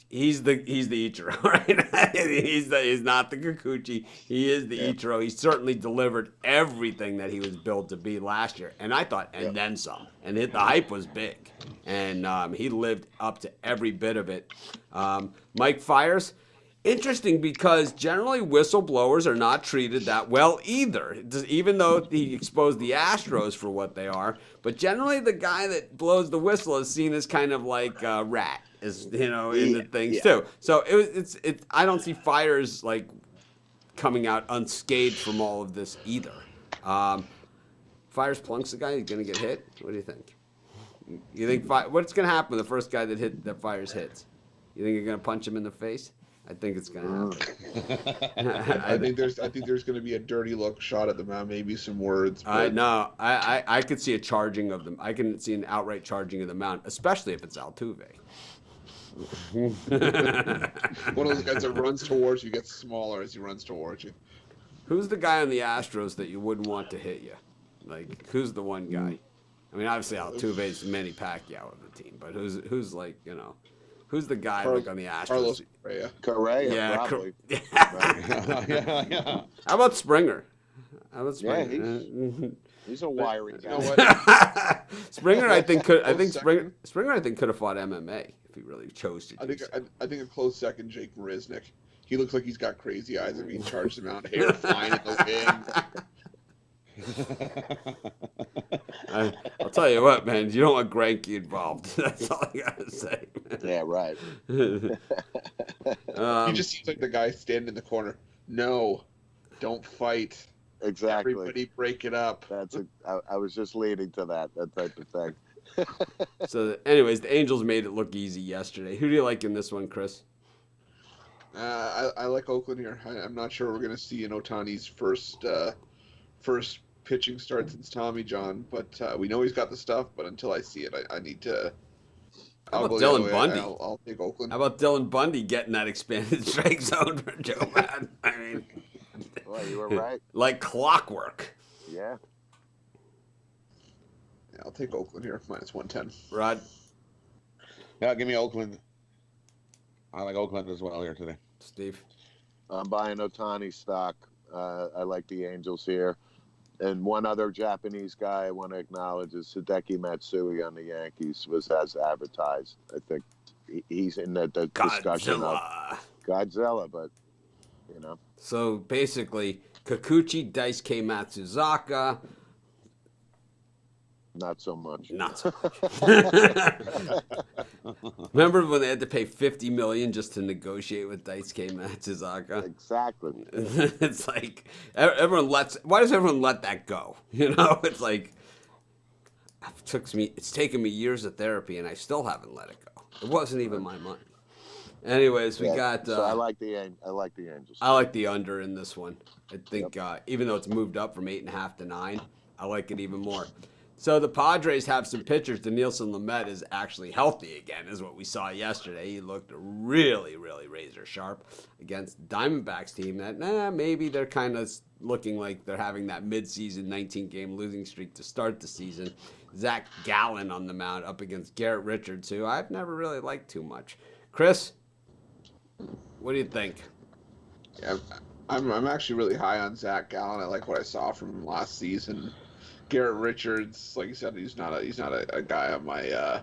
Speaker 1: the Ichiro, right? he's not the Kikuchi. He is the Ichiro. He certainly delivered everything that he was built to be last year, and I thought, and then some. And the hype was big, and he lived up to every bit of it. Mike Fiers, Interesting, because generally whistleblowers are not treated that well either, even though he exposed the Astros for what they are. But generally the guy that blows the whistle is seen as kind of like a rat, as in the things too. So I don't see Fires like coming out unscathed from all of this either. Fires plunks the guy, he's going to get hit? What do you think? You think what's going to happen when the first guy that Fires hits? You think you're going to punch him in the face? I think it's going to happen.
Speaker 3: I think there's going to be a dirty look shot at the mound, maybe some words.
Speaker 1: No, I could see a charging of them. I can see an outright charging of the mound, especially if it's Altuve.
Speaker 3: One of those guys that runs towards you gets smaller as he runs towards you.
Speaker 1: Who's the guy on the Astros that you wouldn't want to hit you? Like, who's the one guy? I mean, obviously Altuve's Manny Pacquiao of the team, but who's like, who's the guy like on the Astros?
Speaker 2: Carlos Correa.
Speaker 1: Yeah,
Speaker 2: Probably.
Speaker 4: Yeah.
Speaker 1: How about Springer?
Speaker 2: Yeah, he's a wiry guy.
Speaker 3: You know what?
Speaker 1: Springer, I think could have fought MMA if he really chose to.
Speaker 3: I think a close second, Jake Marisnik. He looks like he's got crazy eyes and being charged around, hair flying in the wind.
Speaker 1: I'll tell you what, man. You don't want Greinke involved. That's all I gotta say.
Speaker 2: Yeah, right.
Speaker 3: He just seems like the guy standing in the corner. No, don't fight.
Speaker 2: Exactly.
Speaker 3: Everybody break it up.
Speaker 2: I was just leading to that type of thing.
Speaker 1: So, anyways, the Angels made it look easy yesterday. Who do you like in this one, Chris?
Speaker 3: I like Oakland here. I'm not sure we're going to see Ohtani's first pitching start since Tommy John, but we know he's got the stuff. But until I see it, I need to.
Speaker 1: How about Dylan Bundy?
Speaker 3: I'll take Oakland.
Speaker 1: How about Dylan Bundy getting that expanded strike zone for Joe Madden? I mean,
Speaker 2: well, you were right.
Speaker 1: Like clockwork.
Speaker 2: Yeah.
Speaker 3: Yeah, I'll take Oakland here, -110.
Speaker 1: Rod?
Speaker 4: Yeah, give me Oakland. I like Oakland as well here today.
Speaker 1: Steve?
Speaker 2: I'm buying Ohtani stock. I like the Angels here. And one other Japanese guy I want to acknowledge is Hideki Matsui on the Yankees, was as advertised. I think he's in the discussion of Godzilla, but,
Speaker 1: So basically, Kikuchi, Daisuke Matsuzaka.
Speaker 2: Not so much.
Speaker 1: Not so much. Remember when they had to pay $50 million just to negotiate with Daisuke Matsuzaka?
Speaker 2: Exactly.
Speaker 1: It's like why does everyone let that go? It's like it's taken me years of therapy and I still haven't let it go. It wasn't even my money. Anyways, we got.
Speaker 2: So I like the Angels.
Speaker 1: I like the under in this one. I think even though it's moved up from 8.5 to 9, I like it even more. So the Padres have some pitchers. Denilson Lamet is actually healthy again, is what we saw yesterday. He looked really, really razor sharp against Diamondbacks team that maybe they're kind of looking like they're having that midseason 19-game losing streak to start the season. Zach Gallen on the mound up against Garrett Richards, who I've never really liked too much. Chris, what do you think?
Speaker 3: Yeah, I'm actually really high on Zach Gallen. I like what I saw from him last season. Garrett Richards, like you said, he's not a guy on my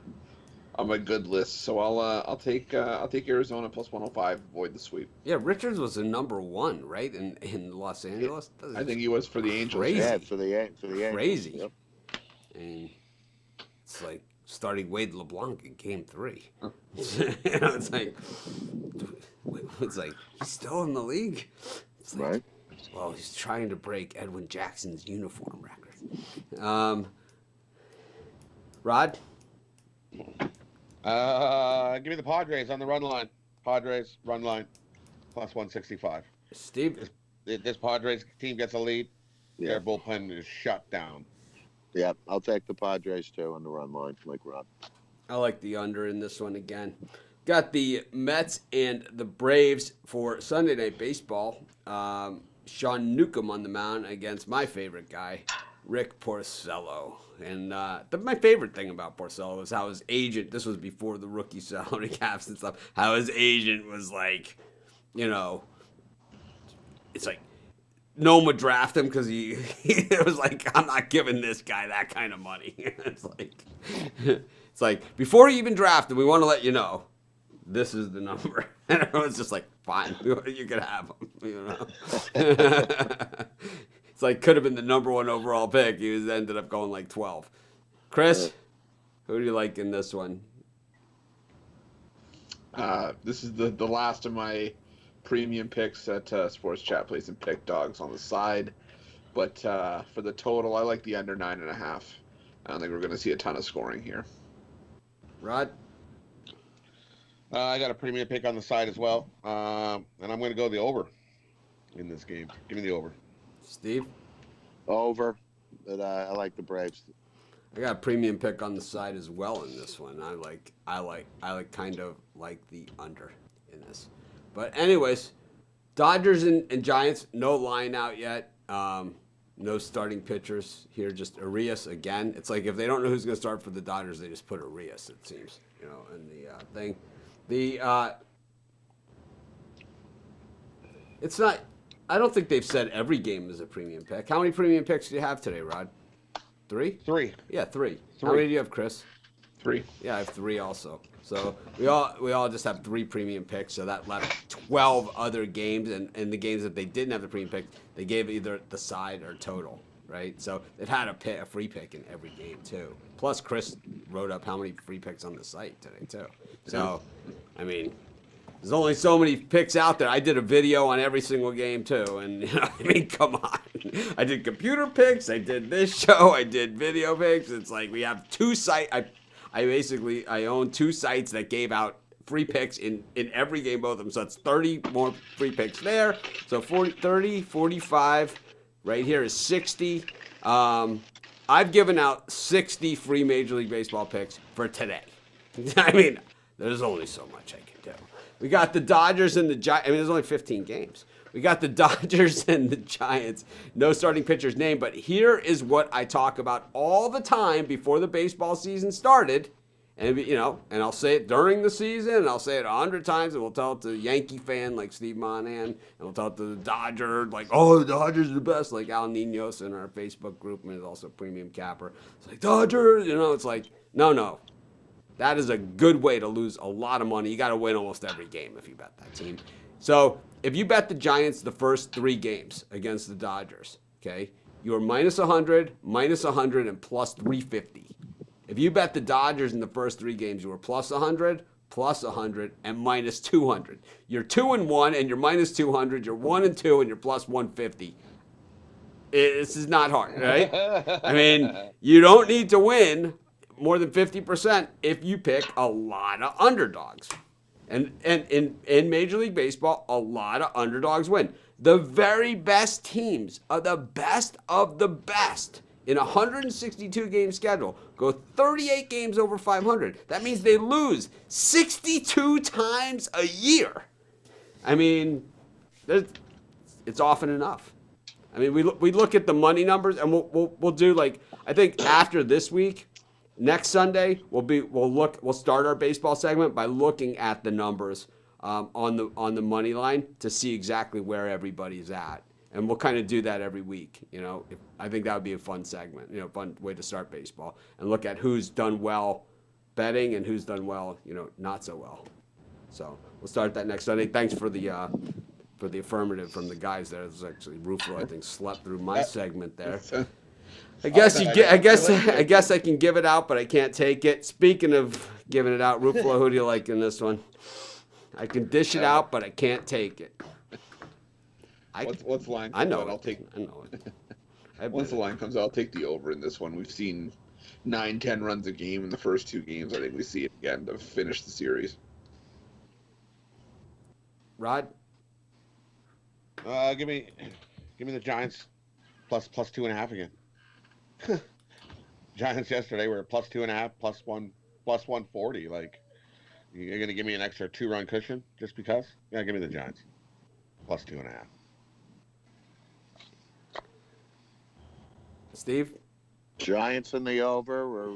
Speaker 3: good list. So I'll take Arizona +105, avoid the sweep.
Speaker 1: Yeah, Richards was the number 1, right, in Los Angeles.
Speaker 3: I think he was for the Angels.
Speaker 1: Crazy.
Speaker 2: Yeah, for the Angels.
Speaker 1: Crazy.
Speaker 2: Yep.
Speaker 1: And it's like starting Wade LeBlanc in Game 3. It's like he's still in the league. It's like,
Speaker 2: Right.
Speaker 1: Well, he's trying to break Edwin Jackson's uniform record. Rod?
Speaker 4: Give me the Padres on the run line. Padres run line +165.
Speaker 1: Steve?
Speaker 4: This Padres team gets a lead.
Speaker 2: Yeah.
Speaker 4: Their bullpen is shut down.
Speaker 2: Yeah, I'll take the Padres too on the run line, like Rob.
Speaker 1: I like the under in this one again. Got the Mets and the Braves for Sunday Night Baseball. Sean Newcomb on the mound against my favorite guy, Rick Porcello. And my favorite thing about Porcello was how his agent, this was before the rookie salary caps and stuff, how his agent was like, it's like, no one would draft him because he it was like, I'm not giving this guy that kind of money. It's like, before you even draft him, we want to let you know, this is the number. And everyone's just like, fine. You can have him. You know, it's like could have been the number 1 overall pick. He ended up going like 12. Chris, who do you like in this one?
Speaker 3: This is the last of my premium picks at Sports Chat Plays and Pick Dogs on the side. But for the total, I like the under 9.5. I don't think we're going to see a ton of scoring here.
Speaker 1: Rod?
Speaker 4: I got a premium pick on the side as well. And I'm going to go the over in this game. Give me the over.
Speaker 1: Steve?
Speaker 2: Over, but I like the Braves.
Speaker 1: I got a premium pick on the side as well in this one. I kind of like the under in this. But anyways, Dodgers and Giants, no line out yet. No starting pitchers here, just Arias again. It's like if they don't know who's going to start for the Dodgers, they just put Arias, it seems, in the thing. It's not, I don't think they've said every game is a premium pick. How many premium picks do you have today, Rod? 3? 3. Yeah, 3. How many do you have, Chris?
Speaker 3: 3.
Speaker 1: Yeah, I have 3 also. So we all just have 3 premium picks. So that left 12 other games, and the games that they didn't have the premium pick, they gave either the side or total, right? So they've had a free pick in every game too. Plus, Chris wrote up how many free picks on the site today too. So, I mean, there's only so many picks out there. I did a video on every single game too, and I mean, come on. I did computer picks. I did this show. I did video picks. It's like we have 2 sites. I own 2 sites that gave out free picks in every game, both of them. So that's 30 more free picks there. So 30, 45. Right here is 60. I've given out 60 free Major League Baseball picks for today. I mean, there's only so much I can do. We got the Dodgers and the Giants. I mean, there's only 15 games. We got the Dodgers and the Giants. No starting pitcher's name, but here is what I talk about all the time before the baseball season started. And, and I'll say it during the season, and I'll say it 100 times, and we'll tell it to a Yankee fan like Steve Monahan, and we'll tell it to the Dodger, like, oh, the Dodgers are the best, like Al Ninos in our Facebook group, and is also a premium capper. It's like, Dodgers, it's like, no. That is a good way to lose a lot of money. You got to win almost every game if you bet that team. So if you bet the Giants the first 3 games against the Dodgers, okay, you are minus 100, and plus 350. If you bet the Dodgers in the first 3 games, you were plus 100, and minus 200. You're 2-1, and you're minus 200. You're 1-2, and you're plus 150. This is not hard, right? I mean, you don't need to win more than 50% if you pick a lot of underdogs. And in Major League Baseball, a lot of underdogs win. The very best teams are the best of the best in a 162-game schedule go 38 games over 500. That means they lose 62 times a year. I mean, it's often enough. I mean, we look at the money numbers, and we'll do, like, I think after this week, next Sunday, we'll start our baseball segment by looking at the numbers on the money line to see exactly where everybody's at, and we'll kind of do that every week. I think that would be a fun segment, fun way to start baseball, and look at who's done well betting and who's done well, not so well. So we'll start that next Sunday. Thanks for the affirmative from the guys there. This is actually Rufo, I think, slept through my segment there. I guess I can give it out, but I can't take it. Speaking of giving it out, Rufo, who do you like in this one? I can dish it out, but I can't take it.
Speaker 3: Once the line comes out, I'll take. I know it. Once the line comes out, I'll take the over in this one. We've seen 9-10 runs a game in the first 2 games. I think we see it again to finish the series.
Speaker 1: Rod?
Speaker 4: Give me the Giants plus 2.5 again. Giants yesterday were plus 2.5, plus 140. Like, you're gonna give me an extra 2-run cushion just because? Yeah, give me the Giants plus 2.5.
Speaker 1: Steve?
Speaker 2: Giants in the over, or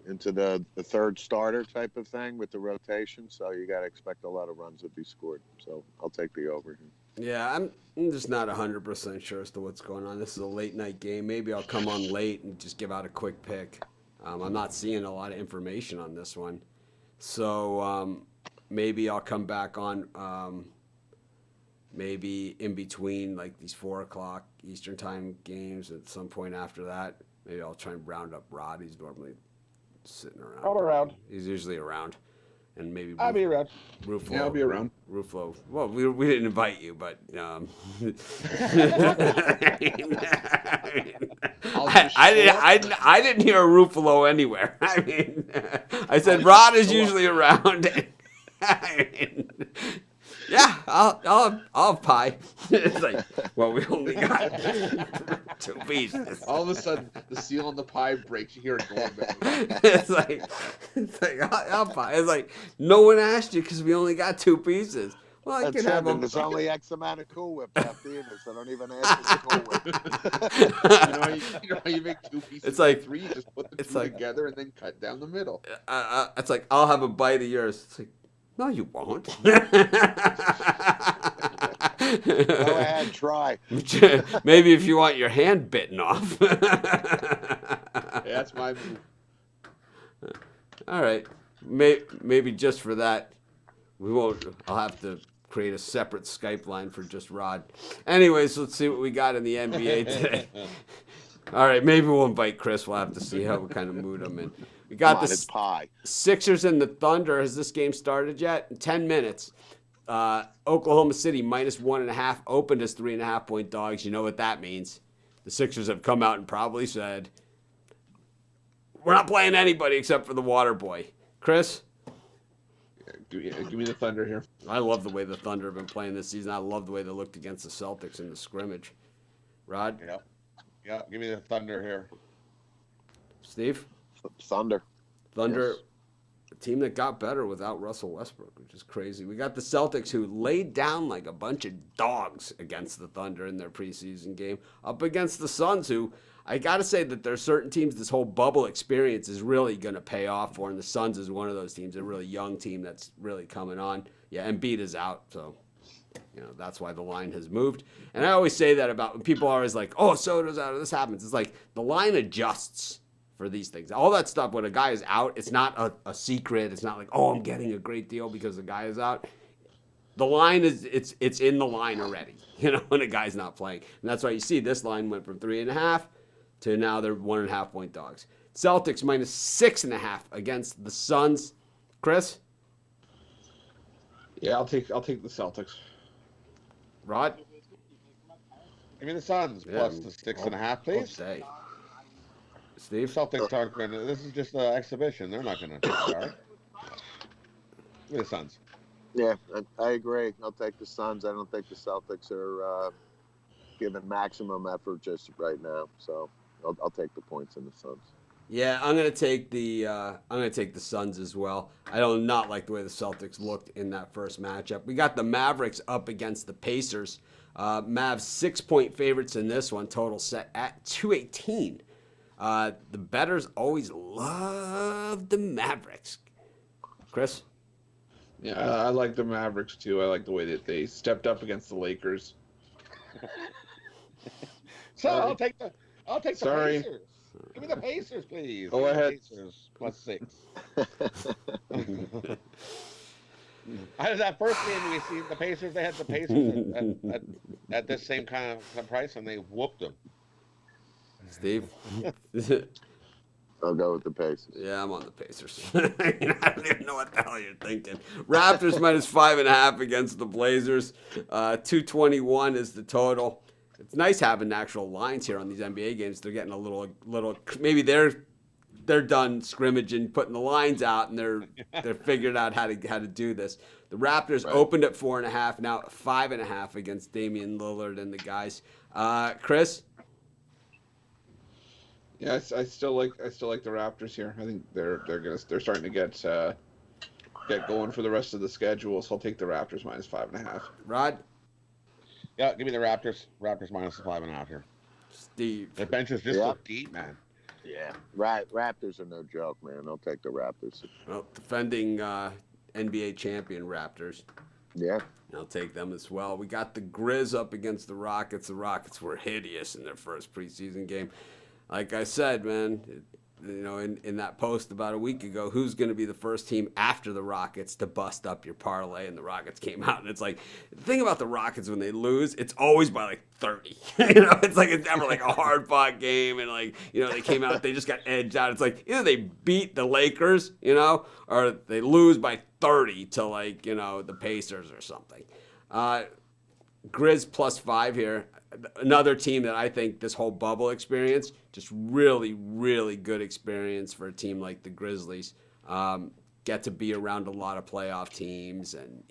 Speaker 2: into the third starter type of thing with the rotation. So you got to expect a lot of runs to be scored. So I'll take the over.
Speaker 1: Yeah, I'm just not 100% sure as to what's going on. This is a late night game. Maybe I'll come on late and just give out a quick pick. I'm not seeing a lot of information on this one. So maybe I'll come back on maybe in between like these 4 o'clock Eastern time games at some point after that. Maybe I'll try and round up Rod. He's normally sitting around.
Speaker 4: I'm around.
Speaker 1: He's usually around. And maybe
Speaker 4: I'll be around.
Speaker 1: Ruflo.
Speaker 3: Yeah, I'll be around.
Speaker 1: Ruflo. Well, we didn't invite you, but I didn't hear a Rufalo anywhere. I mean, I said Rod is usually around. Yeah, I'll have pie. It's like, well, we only got 2 pieces.
Speaker 3: All of a sudden, the seal on the pie breaks. You hear it going back.
Speaker 1: It's like I'll pie. It's like, no one asked you because we only got 2 pieces. Well, I
Speaker 2: That's
Speaker 1: can have them.
Speaker 2: There's only X amount of Cool Whip left either, so don't even ask for the Cool Whip.
Speaker 3: You know how you make 2 pieces
Speaker 1: It's like-
Speaker 3: of 3? You just put the
Speaker 1: it's
Speaker 3: 2
Speaker 1: like-
Speaker 3: together and then cut down the middle.
Speaker 1: It's like, I'll have a bite of yours. It's like, no, you won't.
Speaker 2: Go ahead, try.
Speaker 1: Maybe if you want your hand bitten off.
Speaker 3: Yeah, that's my move.
Speaker 1: All right. Maybe just for that, we won't. I'll have to create a separate Skype line for just Rod. Anyways, let's see what we got in the NBA today. All right, maybe we'll invite Chris. We'll have to see what kind of mood I'm in. We got
Speaker 2: Come on,
Speaker 1: the
Speaker 2: it's pie.
Speaker 1: Sixers and the Thunder. Has this game started yet? In 10 minutes. Oklahoma City -1.5 opened as 3.5 point dogs. You know what that means. The Sixers have come out and probably said, we're not playing anybody except for the water boy. Chris?
Speaker 3: Give me the Thunder here.
Speaker 1: I love the way the Thunder have been playing this season. I love the way they looked against the Celtics in the scrimmage. Rod?
Speaker 4: Yeah, give me the Thunder here.
Speaker 1: Steve?
Speaker 2: Thunder.
Speaker 1: Thunder,
Speaker 2: Yes.
Speaker 1: a team that got better without Russell Westbrook, which is crazy. We got the Celtics, who laid down like a bunch of dogs against the Thunder in their preseason game, up against the Suns, who I got to say that there are certain teams this whole bubble experience is really going to pay off for, and the Suns is one of those teams, a really young team that's really coming on. Yeah, Embiid is out, so that's why the line has moved. And I always say that about when people are always like, oh, Soto's out, or this happens. It's like the line adjusts for these things. All that stuff, when a guy is out, it's not a secret. It's not like, oh, I'm getting a great deal because the guy is out. The line is, it's in the line already, when a guy's not playing. And that's why you see this line went from 3.5 to now they're 1.5 point dogs. Celtics -6.5 against the Suns. Chris?
Speaker 3: Yeah, I'll take the Celtics.
Speaker 1: Rod?
Speaker 4: Give me the Suns plus the 6.5, please.
Speaker 1: Say. Steve?
Speaker 4: Celtics aren't going to. This is just an exhibition. They're not going to start. Give me the Suns.
Speaker 2: Yeah, I agree. I'll take the Suns. I don't think the Celtics are giving maximum effort just right now. So I'll take the points in the Suns.
Speaker 1: Yeah, I'm gonna take the Suns as well. I do not like the way the Celtics looked in that first matchup. We got the Mavericks up against the Pacers. Mavs 6-point favorites in this one. Total set at 218. The bettors always love the Mavericks. Chris?
Speaker 3: Yeah, I like the Mavericks too. I like the way that they stepped up against the Lakers.
Speaker 4: So I'll take the
Speaker 3: Sorry.
Speaker 4: Pacers. Give me the Pacers, please.
Speaker 3: Go ahead.
Speaker 4: Pacers plus 6. Out of that first game we see the Pacers, they had the Pacers at this same kind of price, and they whooped them.
Speaker 1: Steve?
Speaker 2: I'll go with the Pacers.
Speaker 1: Yeah, I'm on the Pacers. I don't even know what the hell you're thinking. Raptors -5.5 against the Blazers. 221 is the total. It's nice having actual lines here on these NBA games. They're getting a little. Maybe they're done scrimmaging, putting the lines out, and they're figured out how to do this. The Raptors opened at 4.5, now at 5.5 against Damian Lillard and the guys. Chris?
Speaker 3: Yeah, I still like the Raptors here. I think they're starting to get going for the rest of the schedule. So I'll take the Raptors -5.5.
Speaker 1: Rod?
Speaker 4: Yeah, give me the Raptors. Raptors -5.5 here.
Speaker 1: Steve?
Speaker 4: The benches just look deep, man.
Speaker 2: Yeah, Raptors are no joke, man. I'll take the Raptors.
Speaker 1: Well, defending NBA champion Raptors.
Speaker 2: Yeah.
Speaker 1: I'll take them as well. We got the Grizz up against the Rockets. The Rockets were hideous in their first preseason game. Like I said, man, in that post about a week ago, who's going to be the first team after the Rockets to bust up your parlay, and the Rockets came out, and it's like, the thing about the Rockets when they lose, it's always by like 30. It's like it's never like a hard fought game, and like they came out, they just got edged out. It's like either they beat the Lakers, or they lose by 30 to like the Pacers or something. Grizz +5 here. Another team that I think this whole bubble experience, just really, really good experience for a team like the Grizzlies. Get to be around a lot of playoff teams and,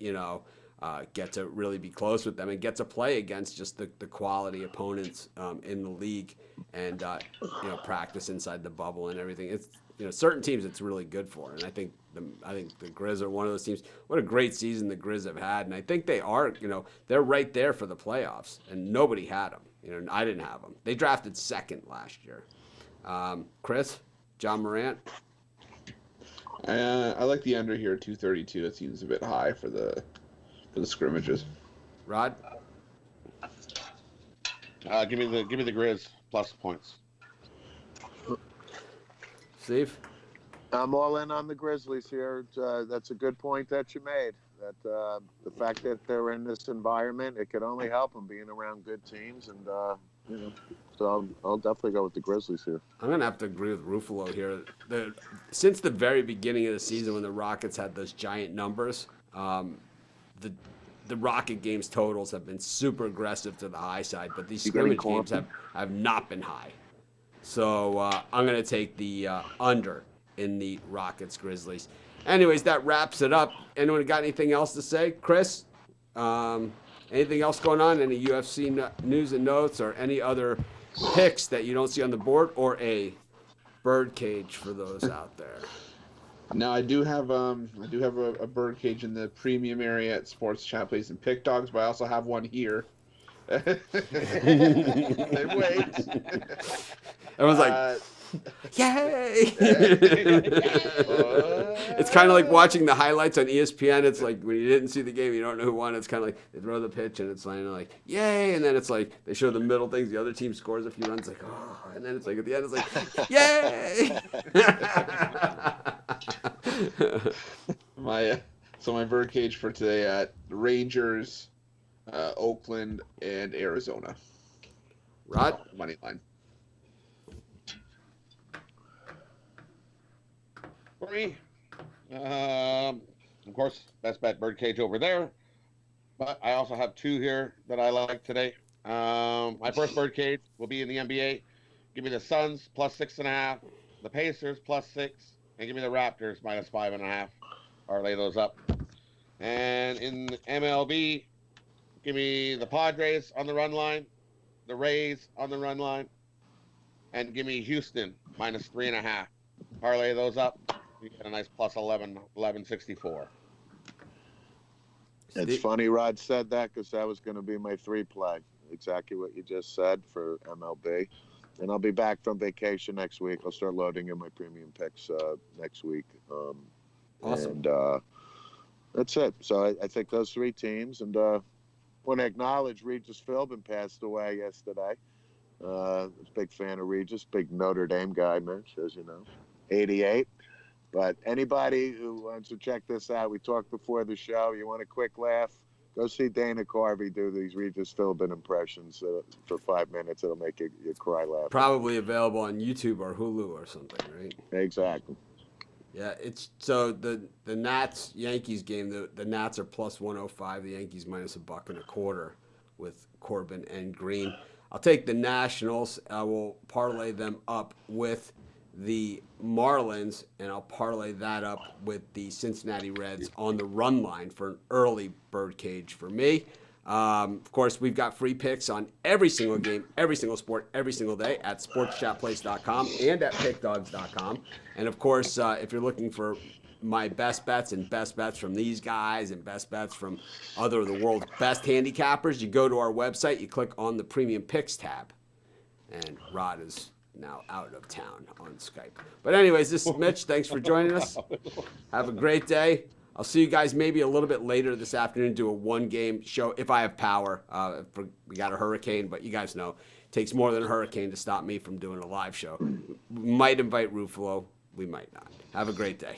Speaker 1: get to really be close with them and get to play against just the quality opponents in the league and, practice inside the bubble and everything. It's, certain teams it's really good for. And I think the Grizz are one of those teams. What a great season the Grizz have had. And I think they are, they're right there for the playoffs. And nobody had them. I didn't have them. They drafted second last year. Chris, John Morant.
Speaker 3: I like the under here, 232. It seems a bit high for the scrimmages.
Speaker 1: Rod?
Speaker 4: Give me the Grizz plus points.
Speaker 1: Steve?
Speaker 2: I'm all in on the Grizzlies here. That's a good point that you made. That the fact that they're in this environment, it could only help them being around good teams, and so I'll definitely go with the Grizzlies here.
Speaker 1: I'm gonna have to agree with Ruffalo here. Since the very beginning of the season, when the Rockets had those giant numbers, the Rocket games totals have been super aggressive to the high side, but these scrimmage games have not been high. So I'm going to take the under in the Rockets Grizzlies. Anyways, that wraps it up. Anyone got anything else to say? Chris, anything else going on? Any UFC news and notes or any other picks that you don't see on the board, or a birdcage for those out there?
Speaker 3: Now I do have a birdcage in the premium area at Sports Chat Place and Pick Dogs, but I also have one here. And wait.
Speaker 1: Everyone's like, yay! It's kind of like watching the highlights on ESPN. It's like when you didn't see the game, you don't know who won. It's kind of like they throw the pitch and it's like, yay! And then it's like they show the middle things. The other team scores a few runs, like, oh! And then it's like at the end, it's like, yay!
Speaker 3: My birdcage for today at Rangers, Oakland, and Arizona.
Speaker 1: Rod?
Speaker 3: Money line.
Speaker 4: For me, of course, best bet birdcage over there. But I also have two here that I like today. My first birdcage will be in the NBA. Give me the Suns +6.5, the Pacers +6, and give me the Raptors -5.5. Parlay those up. And in MLB, give me the Padres on the run line, the Rays on the run line, and give me Houston -3.5. Parlay those up. You get a nice +1164.
Speaker 2: It's funny Rod said that because that was going to be my 3 play. Exactly what you just said for MLB. And I'll be back from vacation next week. I'll start loading in my premium picks next week.
Speaker 1: Awesome.
Speaker 2: And that's it. So I think those 3 teams. And want to acknowledge Regis Philbin passed away yesterday. I was a big fan of Regis, big Notre Dame guy, Mitch, as you know. 88. But anybody who wants to check this out, we talked before the show, you want a quick laugh, go see Dana Carvey do these Regis Philbin impressions for 5 minutes. It'll make you cry laughing.
Speaker 1: Probably available on YouTube or Hulu or something, right?
Speaker 2: Exactly.
Speaker 1: Yeah, it's so the Nats Yankees game. The Nats are +105. The Yankees -$1.25 with Corbin and Green. I'll take the Nationals. I will parlay them up with the Marlins, and I'll parlay that up with the Cincinnati Reds on the run line for an early birdcage for me. Of course, we've got free picks on every single game, every single sport, every single day at sportschatplace.com and at pickdogs.com. And of course, if you're looking for my best bets and best bets from these guys and best bets from other of the world's best handicappers, you go to our website, you click on the Premium Picks tab, and Rod is now out of town on Skype. But anyways, this is Mitch. Thanks for joining us. Have a great day. I'll see you guys maybe a little bit later this afternoon, do a 1-game show if I have power. We got a hurricane, but you guys know it takes more than a hurricane to stop me from doing a live show. might invite Ruffalo. We might not. Have a great day.